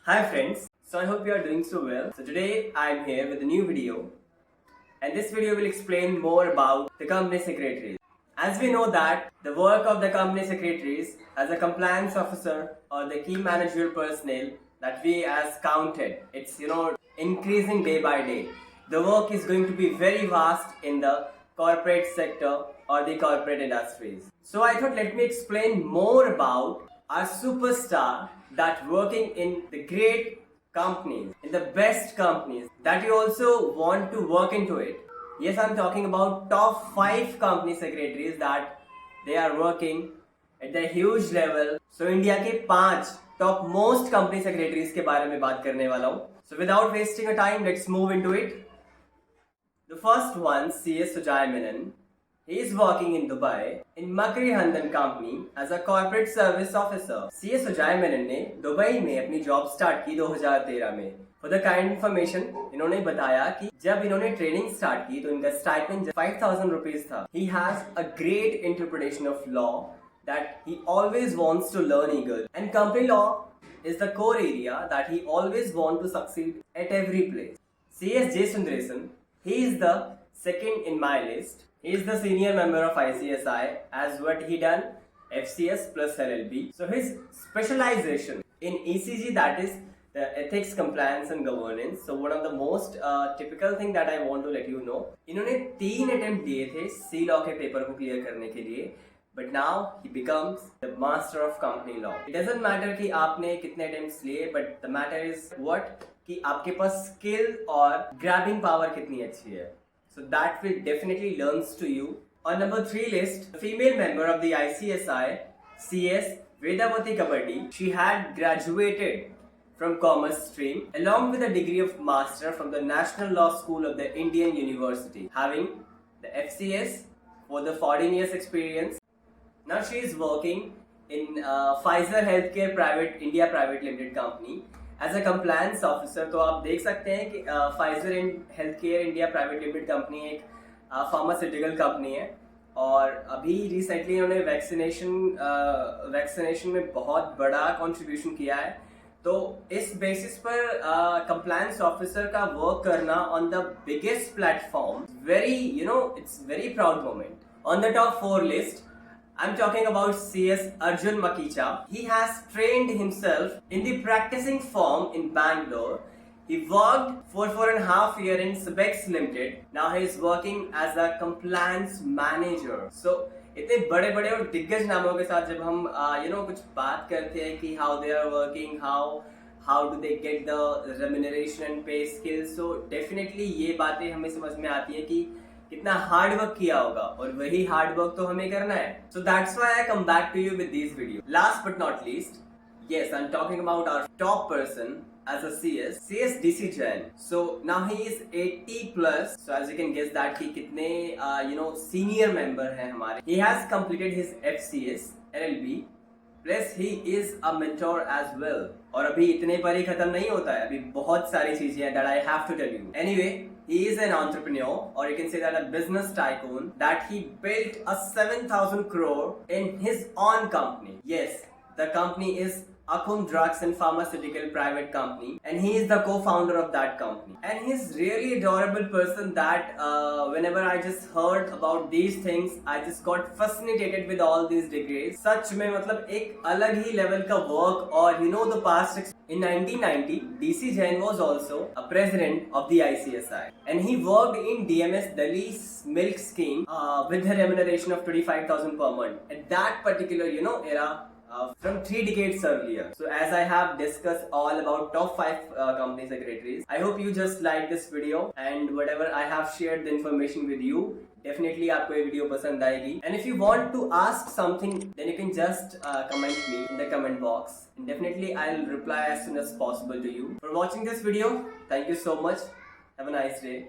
Hi friends, so I hope you are doing so well. So today I am here with a new video, and this video will explain more about the company secretaries. As we know that the work of the company secretaries as a compliance officer or the key managerial personnel that we as counted, it's increasing day by day. The work is going to be very vast in the corporate sector or the corporate industries. So I thought let me explain more about our superstar that working in the great companies, in the best companies that you also want to work into it. Yes, I'm talking about top 5 company secretaries that they are working at the huge level. So India के 5 top most company secretaries के बारे में बात करने वाला हूँ. So without wasting a time, let's move into it. The first one, CS Sujay Menon. He is working in Dubai in Makri Handan Company as a corporate service officer. CS Sujay Menon ने Dubai में अपनी job start की 2013 में. For the kind information, इन्होंने बताया कि जब इन्होंने ट्रेनिंग स्टार्ट की तो इनका स्टाइपेंड 5,000 रुपीज था. He has a great interpretation of law that he always wants to learn eagle, and company law is the core area that he always want to succeed at every place. CS J Sundaresan, he is the second in my list. He is the senior member of ICSI as what he done FCS plus LLB. So his specialization in ECG, that is the ethics, compliance and governance. So one of the most typical thing that I want to let you know, इन्होंने 3 attempt दिए थे सी law के paper को clear करने के लिए, but now he becomes the master of company law. It doesn't matter कि आपने कितने अटेम्प्ट्स लिए, but the matter is what कि आपके पास स्किल और ग्रैबिंग पावर कितनी अच्छी है. So that will definitely learns to you. On number 3 list, the female member of the ICSI, CS Vedavati Kabaddi. She had graduated from commerce stream along with a degree of master from the National Law School of the Indian University, having the FCS for the 14 years experience. Now she is working in Pfizer Healthcare Private India Private Limited Company as a compliance officer. तो आप देख सकते हैं कि Pfizer health care India private limited company एक pharmaceutical company है, और अभी रिसेंटली उन्होंने वैक्सीनेशन में बहुत बड़ा कंट्रीब्यूशन किया है. तो इस बेसिस पर कंप्लायंस ऑफिसर का वर्क करना on the biggest platform, very it's very proud moment. On the top 4 list, I'm talking about CS Arjun Makicha. He has trained himself in the practicing firm in Bangalore. He worked for 4.5 years in Subex Limited. Now he is working as a compliance manager. So इतने बड़े बड़े और दिग्गज नामों के साथ जब हम कुछ बात करते हैं कि how they are working, how do they get the remuneration and pay skills, so definitely ये बातें हमें समझ में आती है कि कितना हार्ड वर्क किया होगा, और वही हार्ड वर्क तो हमें करना है. So that's why I come back to you with this video. Last but not least, yes, I'm talking about our top person as a CS DC Jain. So now he is 80 plus. So as you can guess that कि कितने senior member हैं हमारे. He has completed his FCS LLB plus he is a mentor as well. और अभी इतने पर ही खत्म नहीं होता है, अभी बहुत सारी चीजें हैं that I have to tell you. Anyway, he is an entrepreneur, or you can say that a business tycoon, that he built a 7,000 crore in his own company. Yes, the company is Akum Drugs and Pharmaceutical Private Company, and he is the co-founder of that company. And he's really adorable person that whenever I just heard about these things, I just got fascinated with all these degrees. सच में मतलब एक अलग ही level का work. और the past in 1990, DC Jain was also a president of the ICSI, and he worked in DMS Delhi's milk scheme with a remuneration of 25,000 per month at that particular era. From 3 decades earlier. So as I have discussed all about top 5 company secretaries, I hope you just like this video, and whatever I have shared the information with you, definitely आपको ये video पसंद आएगी. And if you want to ask something, then you can just comment me in the comment box, and definitely I'll reply as soon as possible to you. For watching this video, thank you so much. Have a nice day.